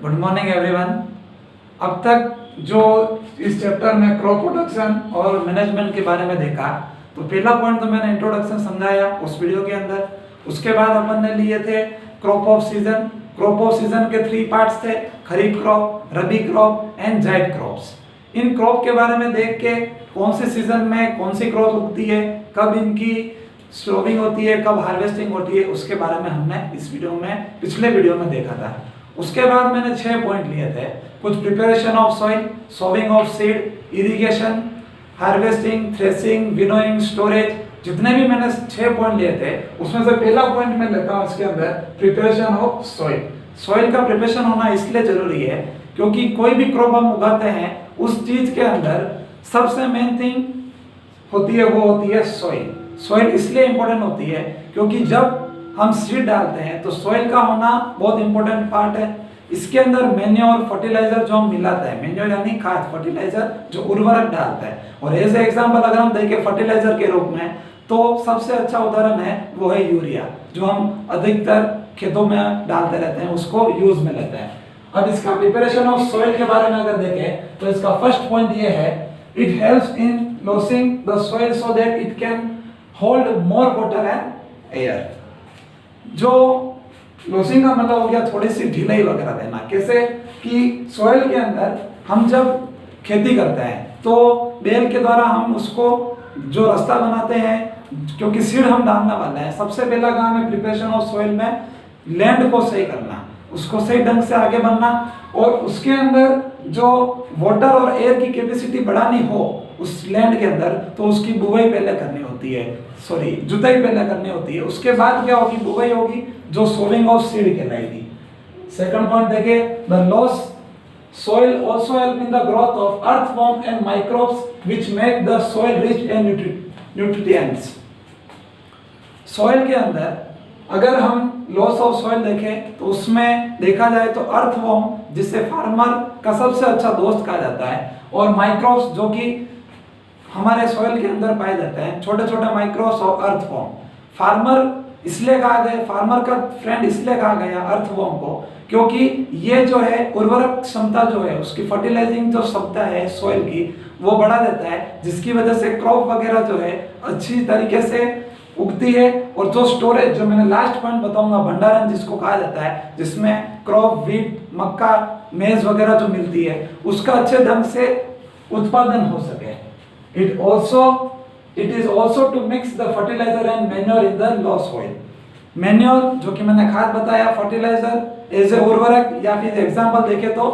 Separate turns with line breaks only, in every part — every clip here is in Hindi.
Good morning everyone. अब तक जो इस चैप्टर में क्रॉप प्रोडक्शन और मैनेजमेंट के बारे में देखा, तो पहला पॉइंट तो मैंने इंट्रोडक्शन समझाया उस वीडियो के अंदर। उसके बाद अपन ने लिए थे crop off season. Crop off season के 3 पार्ट्स थे, खरीफ क्रॉप, रबी क्रॉप एंड जायद क्रॉप्स। इन क्रॉप के बारे में देख के कौन से सीजन में कौन सी क्रॉप उगती है, कब इनकी स्टोविंग होती है, कब हार्वेस्टिंग होती है, उसके बारे में हमने इस वीडियो में पिछले वीडियो में देखा था। उसके बाद मैंने 6 पॉइंट लिए थे, कुछ preparation of soil, sowing of seed, irrigation, harvesting, threshing, winnowing, storage. जितने भी मैंने 6 पॉइंट लिए थे उसमें से पहला पॉइंट मैं लेता हूं इसके अंदर प्रिपरेशन ऑफ सॉइल। सॉइल का प्रिपरेशन होना इसलिए जरूरी है क्योंकि कोई भी क्रॉप हम उगाते हैं उस चीज के अंदर सबसे मेन थिंग होती है, वो होती है सॉइल। सॉइल इसलिए इंपॉर्टेंट होती है क्योंकि जब हम सीड डालते हैं तो सॉइल का होना बहुत इंपॉर्टेंट पार्ट है। इसके अंदर मैन्योर, फर्टिलाइजर जो हम मिलाते हैं, मैन्योर यानी खाद, फर्टिलाइजर जो उर्वरक डालता है। और एज एग्जांपल अगर हम देखें फर्टिलाइजर के रूप में, तो सबसे अच्छा उदाहरण है वो है यूरिया, जो हम अधिकतर खेतों में डालते रहते हैं, उसको यूज में लेते हैं। अब इसका प्रिपरेशन ऑफ सॉइल के बारे में अगर देखें तो इसका फर्स्ट पॉइंट ये है, it helps in losing the soil so that it can hold more water and air. जो लॉसिंग का मतलब हो गया थोड़ी सी ढिलाई वगैरह देना। कैसे कि सॉइल के अंदर हम जब खेती करते हैं तो बेल के द्वारा हम उसको जो रास्ता बनाते हैं, क्योंकि सीड हम डालने वाले हैं, सबसे पहला काम है प्रिपरेशन ऑफ सॉइल में लैंड को सही करना, उसको सही ढंग से आगे बढ़ना, और उसके अंदर जो वाटर और एयर की कैपेसिटी बढ़ानी हो उस लैंड के अंदर, तो उसकी बुवाई पहले करनी होती है, जुताई पहले करनी होती है। उसके बाद क्या होगी, बुवाई होगी, जो सोविंग ऑफ सीड कहलाएगी। सेकंड पॉइंट देखिए, the loss soil also help in the growth of earthworm and microbes which make the soil rich and nutrients। Soil के अंदर अगर हम लॉस ऑफ सॉइल देखें तो उसमें देखा जाए तो अर्थवॉर्म, जिसे फार्मर का सबसे अच्छा दोस्त कहा जाता है, और माइक्रोब्स जो कि हमारे सॉइल के अंदर पाए जाते हैं, छोटे छोटे माइक्रोब्स और अर्थवॉर्म। फार्मर इसलिए कहा गया, फार्मर का फ्रेंड इसलिए कहा गया अर्थवॉर्म को, क्योंकि ये जो है उर्वरक क्षमता जो है, उसकी फर्टिलाइजिंग जो क्षमता है सॉइल की, वो बढ़ा देता है, जिसकी वजह से क्रॉप वगैरह जो है अच्छी तरीके से उगती है। और जो स्टोरेज, जो मैंने लास्ट पॉइंट बताऊंगा, भंडारण जिसको कहा जाता है, जिसमें क्रॉप, व्हीट, मक्का, मेज वगैरह जो मिलती है, उसका अच्छे ढंग से उत्पादन हो सके। It is also to mix the fertilizer and manure in the low soil। Manure जो कि मैंने खाद बताया, फर्टिलाइजर एज ए उर्वरक, या फिर एग्जांपल देखे तो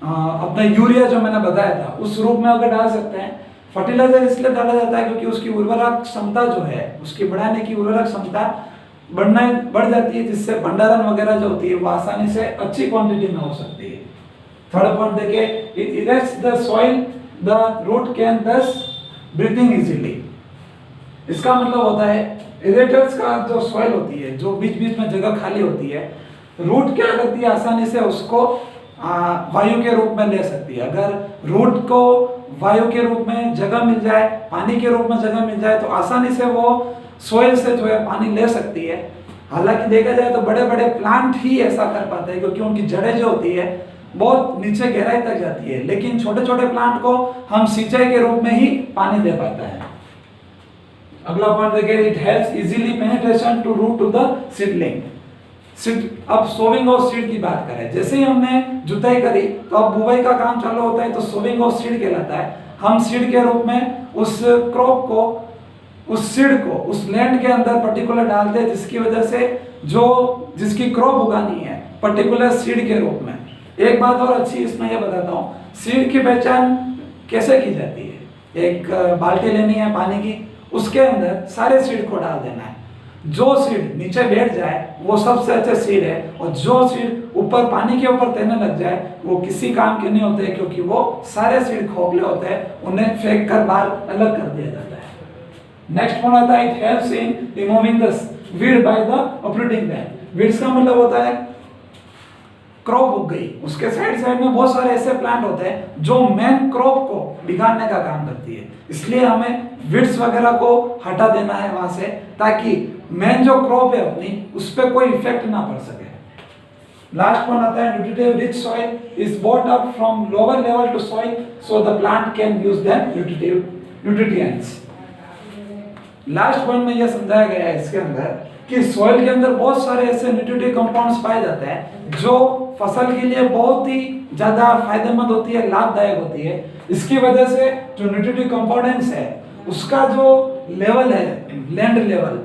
अपना यूरिया जो मैंने बताया था उस रूप में अगर डाल सकते हैं। फर्टिलाइजर इसलिए डाला जाता है क्योंकि उसकी उर्वरक क्षमता जो है, उसकी बढ़ाने की उर्वरक क्षमता बढ़ जाती है, जिससे भंडारण वगैरह जो होती है वो आसानी से अच्छी क्वांटिटी में हो सकती है। थर्ड पॉइंट देखिए, it erects the soil, the root can does breathing easily. इसका मतलब होता है इरेटर्स का जो सॉइल होती है, जो बीच बीच में जगह खाली होती है, रूट क्या करती है, आसानी से उसको वायु के रूप में ले सकती है। अगर रूट को वायु के रूप में जगह मिल जाए, पानी के रूप में जगह मिल जाए, तो आसानी से वो सॉइल से जो है पानी ले सकती है। हालांकि देखा जाए तो बड़े बड़े प्लांट ही ऐसा कर पाते हैं क्योंकि उनकी जड़ें जो होती है बहुत नीचे गहराई तक जाती है, लेकिन छोटे छोटे प्लांट को हम सिंचाई के रूप में ही पानी दे पाते हैं। अगला पॉइंट देखिए, it helps easily penetration to root to the seedling. अब सोविंग ऑफ सीड की बात करें, जैसे ही हमने जुताई करी तो अब बुवाई का काम चालू होता है, तो सोविंग ऑफ सीड कहलाता है। हम सीड के रूप में उस क्रॉप को, उस सीड को उस लैंड के अंदर पर्टिकुलर डालते हैं, जिसकी वजह से जिसकी क्रॉप उगानी है पर्टिकुलर सीड के रूप में। एक बात और अच्छी इसमें यह बताता हूँ, सीड की पहचान कैसे की जाती है। एक बाल्टी लेनी है पानी की, उसके अंदर सारे सीड को डाल देना है। जो सीड नीचे बैठ जाए वो सबसे अच्छे सीड है, और जो सीड ऊपर पानी के ऊपर तैरने लग जाए वो किसी काम के नहीं होते, क्योंकि वो सारे सीड खोखले होते हैं, उन्हें फेंक कर बाहर अलग कर दिया जाता है। नेक्स्ट पॉइंट आता है, it helps in removing the weed by the uprooting them. Weeds का मतलब होता है क्रॉप उग गई, उसके साइड साइड में बहुत सारे ऐसे प्लांट होते हैं जो मेन क्रॉप को बिगाड़ने का काम करती है, इसलिए हमें वीड्स वगैरह को हटा देना है वहां से, ताकि मेन जो क्रॉप है अपनी उस पर कोई इफेक्ट ना पड़ सके। लास्ट पॉइंट आता है nutritive rich soil is bought up from lower level to soil so the plant can use them nutrients. Last point में यह समझाया गया है इसके अंदर कि सॉइल के अंदर बहुत सारे ऐसे न्यूट्रिटिव कंपाउंड्स पाए जाते हैं जो फसल के लिए बहुत ही ज्यादा फायदेमंद होती है, लाभदायक होती है। इसकी वजह से जो न्यूट्रिटिव कंपोनेंट्स है उसका जो लेवल है, लैंड लेवल,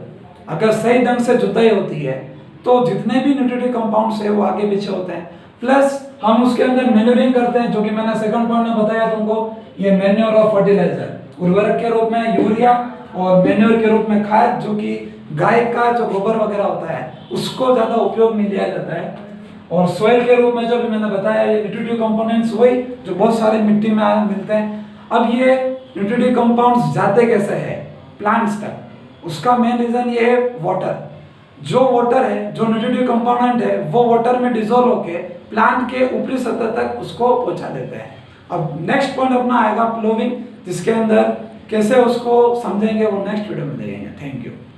अगर सही ढंग से जुताई होती है तो जितने भी न्यूट्रिटिव कंपाउंड्स है वो आगे पीछे होते हैं। प्लस हम उसके अंदर मैन्योरिंग करते हैं, जो कि मैंने सेकंड पॉइंट में बताया तुमको, ये मैन्योर और फर्टिलाइजर, उर्वरक के रूप में यूरिया और मैन्योर के रूप में खाद, जो कि गाय का जो गोबर वगैरह होता है उसको ज्यादा उपयोग में लिया जाता है। और सॉइल के रूप में जो भी मैंने बताया ये न्यूट्रिटिव कंपोनेंट्स वही जो बहुत सारे मिट्टी में मिलते हैं। अब ये न्यूट्रिटिव कंपाउंड्स जाते कैसे हैं प्लांट्स तक, उसका मेन रीजन ये है वाटर। जो वाटर है, जो न्यूट्रिटिव कंपोनेंट है, वो वाटर में डिसॉल्व होके प्लांट के ऊपरी सतह तक उसको पहुंचा देते हैं। अब नेक्स्ट पॉइंट अपना आएगा प्लोविंग, जिसके अंदर कैसे उसको समझेंगे वो नेक्स्ट वीडियो में देखेंगे। Thank you.